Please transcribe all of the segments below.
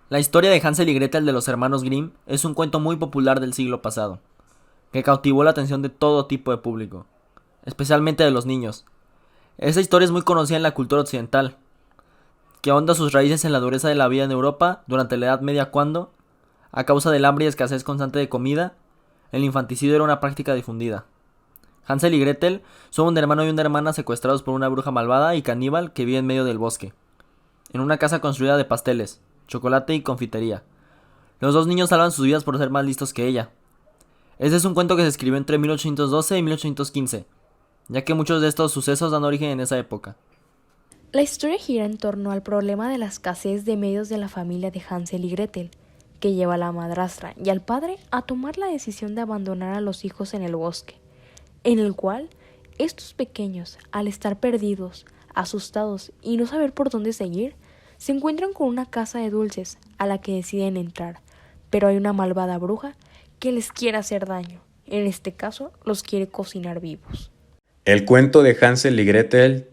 La historia de Hansel y Gretel de los hermanos Grimm es un cuento muy popular del siglo pasado, que cautivó la atención de todo tipo de público, especialmente de los niños. Esta historia es muy conocida en la cultura occidental, que ahonda sus raíces en la dureza de la vida en Europa durante la Edad Media cuando, a causa del hambre y escasez constante de comida, el infanticidio era una práctica difundida. Hansel y Gretel son un hermano y una hermana secuestrados por una bruja malvada y caníbal que vive en medio del bosque, en una casa construida de pasteles, chocolate y confitería. Los dos niños salvan sus vidas por ser más listos que ella. Este es un cuento que se escribió entre 1812 y 1815, ya que muchos de estos sucesos dan origen en esa época. La historia gira en torno al problema de la escasez de medios de la familia de Hansel y Gretel, que lleva a la madrastra y al padre a tomar la decisión de abandonar a los hijos en el bosque, en el cual estos pequeños, al estar perdidos, asustados y no saber por dónde seguir, se encuentran con una casa de dulces a la que deciden entrar, pero hay una malvada bruja que les quiere hacer daño. En este caso, los quiere cocinar vivos. El cuento de Hansel y Gretel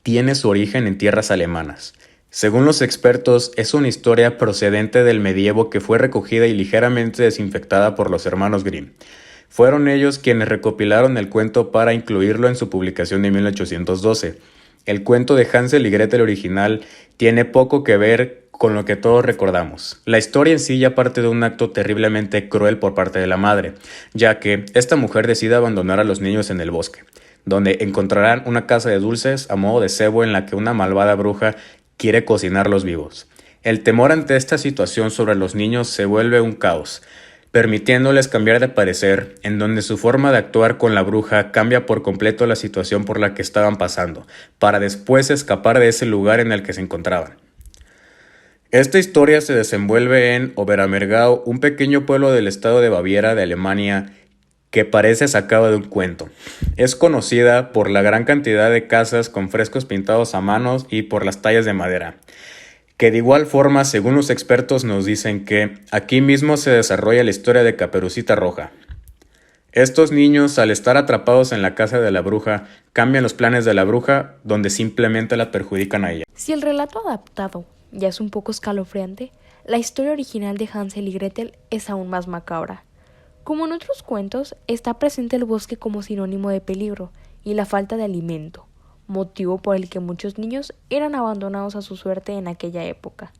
tiene su origen en tierras alemanas. Según los expertos, es una historia procedente del medievo que fue recogida y ligeramente desinfectada por los hermanos Grimm. Fueron ellos quienes recopilaron el cuento para incluirlo en su publicación de 1812. El cuento de Hansel y Gretel original tiene poco que ver con lo que todos recordamos. La historia en sí ya parte de un acto terriblemente cruel por parte de la madre, ya que esta mujer decide abandonar a los niños en el bosque, donde encontrarán una casa de dulces a modo de cebo en la que una malvada bruja quiere cocinarlos vivos. El temor ante esta situación sobre los niños se vuelve un caos, permitiéndoles cambiar de parecer, en donde su forma de actuar con la bruja cambia por completo la situación por la que estaban pasando, para después escapar de ese lugar en el que se encontraban. Esta historia se desenvuelve en Oberammergau, un pequeño pueblo del estado de Baviera de Alemania que parece sacado de un cuento. Es conocida por la gran cantidad de casas con frescos pintados a manos y por las tallas de madera, que de igual forma, según los expertos, nos dicen que aquí mismo se desarrolla la historia de Caperucita Roja. Estos niños, al estar atrapados en la casa de la bruja, cambian los planes de la bruja, donde simplemente la perjudican a ella. Si el relato adaptado ya es un poco escalofriante, la historia original de Hansel y Gretel es aún más macabra. Como en otros cuentos, está presente el bosque como sinónimo de peligro y la falta de alimento, motivo por el que muchos niños eran abandonados a su suerte en aquella época.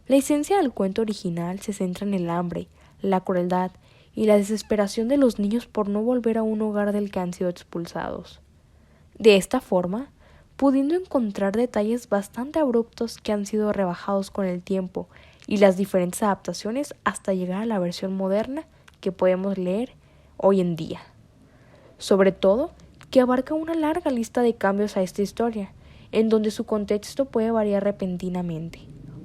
La esencia del cuento original se centra en el hambre, la crueldad y la desesperación de los niños por no volver a un hogar del que han sido expulsados. De esta forma, pudiendo encontrar detalles bastante abruptos que han sido rebajados con el tiempo y las diferentes adaptaciones hasta llegar a la versión moderna que podemos leer hoy en día. Sobre todo, que abarca una larga lista de cambios a esta historia, en donde su contexto puede variar repentinamente,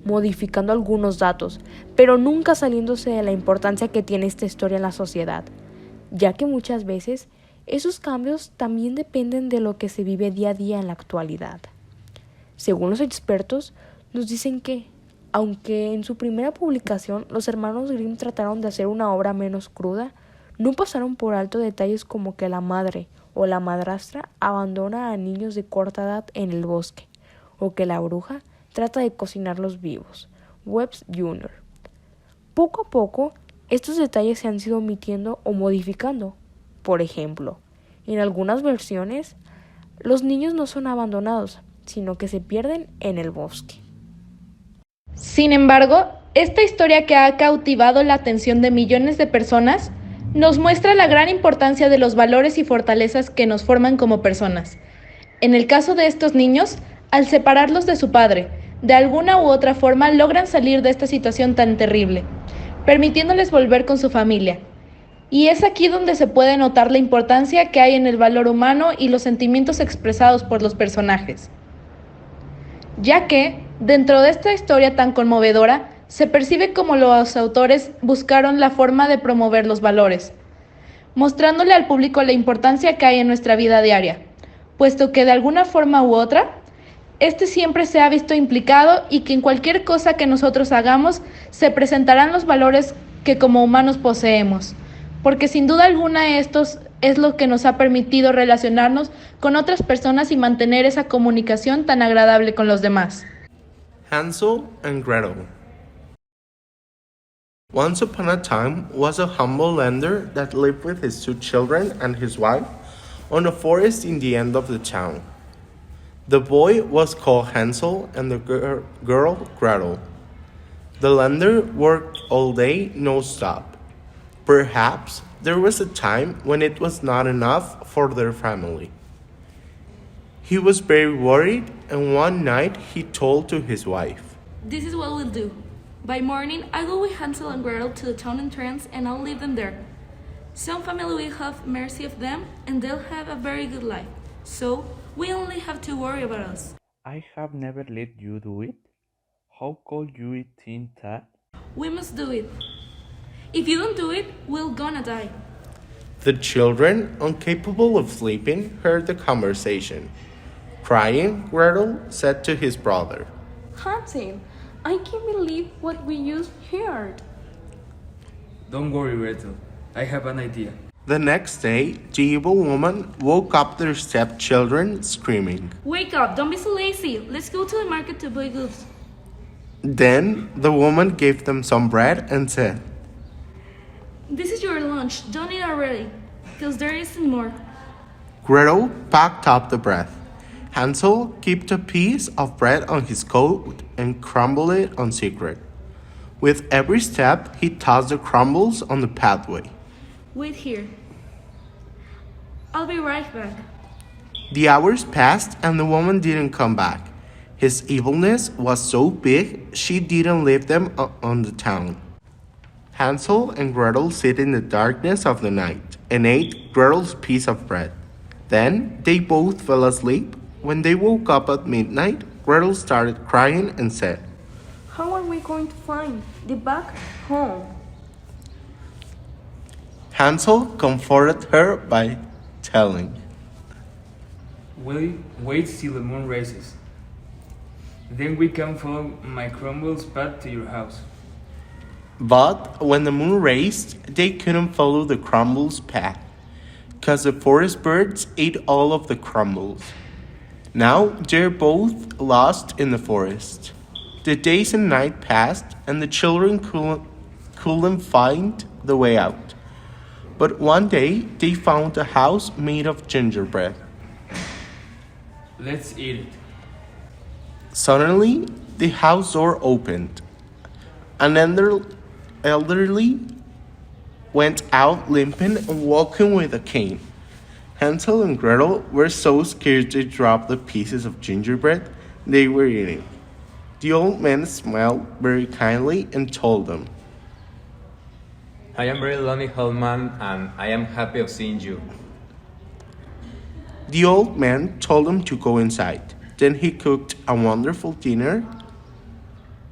modificando algunos datos, pero nunca saliéndose de la importancia que tiene esta historia en la sociedad, ya que muchas veces esos cambios también dependen de lo que se vive día a día en la actualidad. Según los expertos, nos dicen que, aunque en su primera publicación los hermanos Grimm trataron de hacer una obra menos cruda, no pasaron por alto detalles como que la madre o la madrastra abandona a niños de corta edad en el bosque, o que la bruja trata de cocinarlos vivos. Webbs Jr. Poco a poco, estos detalles se han ido omitiendo o modificando. Por ejemplo, en algunas versiones, los niños no son abandonados, sino que se pierden en el bosque. Sin embargo, esta historia que ha cautivado la atención de millones de personas nos muestra la gran importancia de los valores y fortalezas que nos forman como personas. En el caso de estos niños, al separarlos de su padre, de alguna u otra forma logran salir de esta situación tan terrible, permitiéndoles volver con su familia. Y es aquí donde se puede notar la importancia que hay en el valor humano y los sentimientos expresados por los personajes. Ya que, dentro de esta historia tan conmovedora, se percibe como los autores buscaron la forma de promover los valores, mostrándole al público la importancia que hay en nuestra vida diaria, puesto que de alguna forma u otra, este siempre se ha visto implicado y que en cualquier cosa que nosotros hagamos se presentarán los valores que como humanos poseemos, porque sin duda alguna estos es lo que nos ha permitido relacionarnos con otras personas y mantener esa comunicación tan agradable con los demás. Hansel and Gretel. Once upon a time was a humble lender that lived with his 2 children and his wife on a forest in the end of the town. The boy was called Hansel and the girl Gretel. The lender worked all day, no stop. Perhaps there was a time when it was not enough for their family. He was very worried, and one night he told to his wife, "This is what we'll do. By morning, I'll go with Hansel and Gretel to the town entrance and I'll leave them there. Some family will have mercy of them and they'll have a very good life. So, we only have to worry about us." I have never let you do it. How could you think that? We must do it. If you don't do it, we're gonna die. The children, incapable of sleeping, heard the conversation. Crying, Gretel said to his brother, Hansel, I can't believe what we just heard. Don't worry, Gretel. I have an idea. The next day, the evil woman woke up their stepchildren screaming. Wake up, don't be so lazy. Let's go to the market to buy goods. Then the woman gave them some bread and said, This is your lunch. Don't eat already, because there isn't more. Gretel packed up the bread. Hansel kept a piece of bread on his coat and crumbled it on secret. With every step, he tossed the crumbles on the pathway. Wait here. I'll be right back. The hours passed and the woman didn't come back. His evilness was so big, she didn't leave them on the town. Hansel and Gretel sit in the darkness of the night and ate Gretel's piece of bread. Then they both fell asleep. When they woke up at midnight, Gretel started crying and said, How are we going to find the back home? Hansel comforted her by telling, Wait till the moon rises. Then we can follow my crumbles path to your house. But when the moon raised, they couldn't follow the crumbles path, because the forest birds ate all of the crumbles. Now they're both lost in the forest. The days and night passed, and the children couldn't find the way out. But one day they found a house made of gingerbread. Let's eat it. Suddenly, the house door opened. An elderly went out limping and walking with a cane. Hansel and Gretel were so scared they dropped the pieces of gingerbread they were eating. The old man smiled very kindly and told them, I am very lonely old man and I am happy of seeing you. The old man told them to go inside. Then he cooked a wonderful dinner.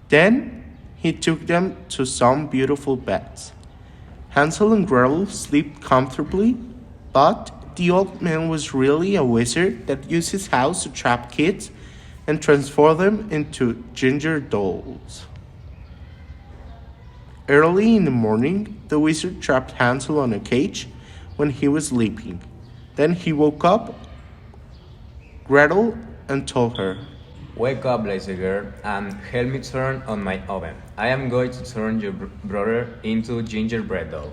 Then he took them to some beautiful beds. Hansel and Gretel slept comfortably, but the old man was really a wizard that used his house to trap kids and transform them into ginger dolls. Early in the morning, the wizard trapped Hansel on a cage when he was sleeping. Then he woke up Gretel and told her, Wake up, lazy girl, and help me turn on my oven. I am going to turn your brother into a gingerbread doll.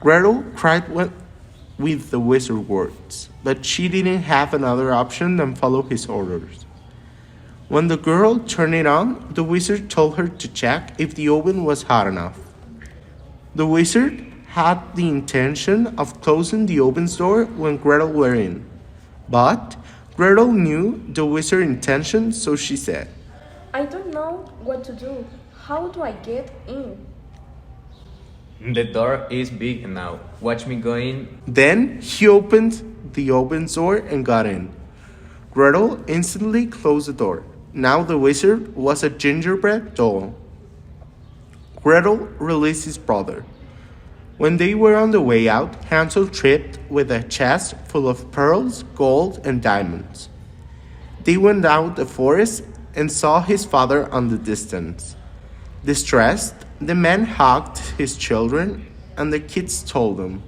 Gretel cried with the wizard's words, but she didn't have another option than follow his orders. When the girl turned it on, the wizard told her to check if the oven was hot enough. The wizard had the intention of closing the oven's door when Gretel were in, but Gretel knew the wizard's intention, so she said, I don't know what to do. How do I get in? The door is big now. Watch me go in. Then he opened the oven's door and got in. Gretel instantly closed the door. Now the wizard was a gingerbread doll. Gretel released his brother. When they were on the way out, Hansel tripped with a chest full of pearls, gold, and diamonds. They went out the forest and saw his father on the distance. Distressed, the man hugged his children, and the kids told him,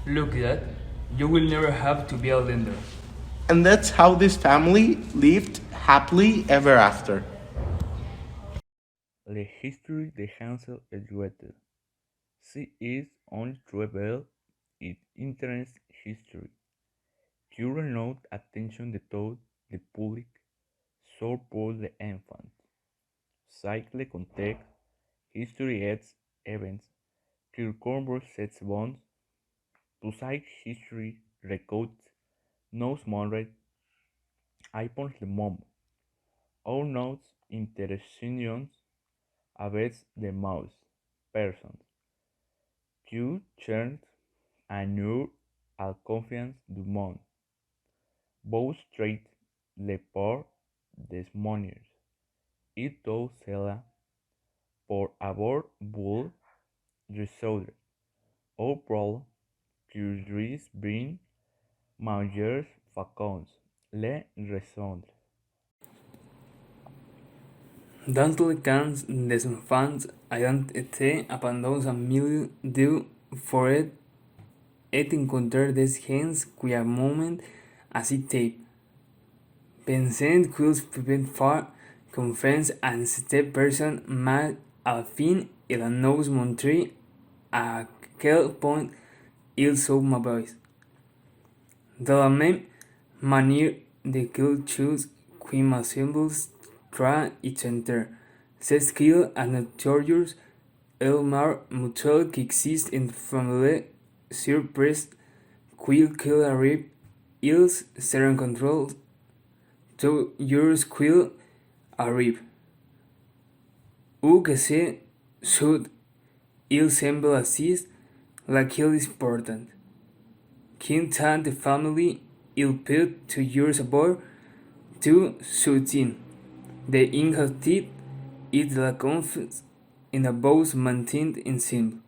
Look, Dad, you will never have to be a lender. And that's how this family lived happily ever after. la history de Hansel and Gretel. She is only revealed in interest history. You not attention de tout le public, so pour the infant. Cycle context, history adds events, Kirkorber sets bonds, to cite history records, knows moderate, icons le moment, all notes intersections, avec the mouse, persons. You chant and your al confiance du monde. Both straight le port des moniers. It does cela por abord bull resolver. All problem curious bring majeurs facons le résoudre. Dans tous les cas des enfants ayant été abandonnés en milieu de forêt et encontrent des gens qui à moment ainsi tape. Pensant qu'ils pouvaient faire confiance à cette personne, mais à la fin, il nous montrer à quel point ils sont mauvais. De la même manière que chose qui me semble très étrange, c'est qu'il est notorieux el mal mutuel qui existe en famille surprise qu'il arrive, ils se rencontrent tous yours qu'il arrive. Ou que c'est sud, il semble assist laquelle is important. Quintan the family il put 2 years aboard to shooting. The inhabited is la confiance in a both maintained in sim.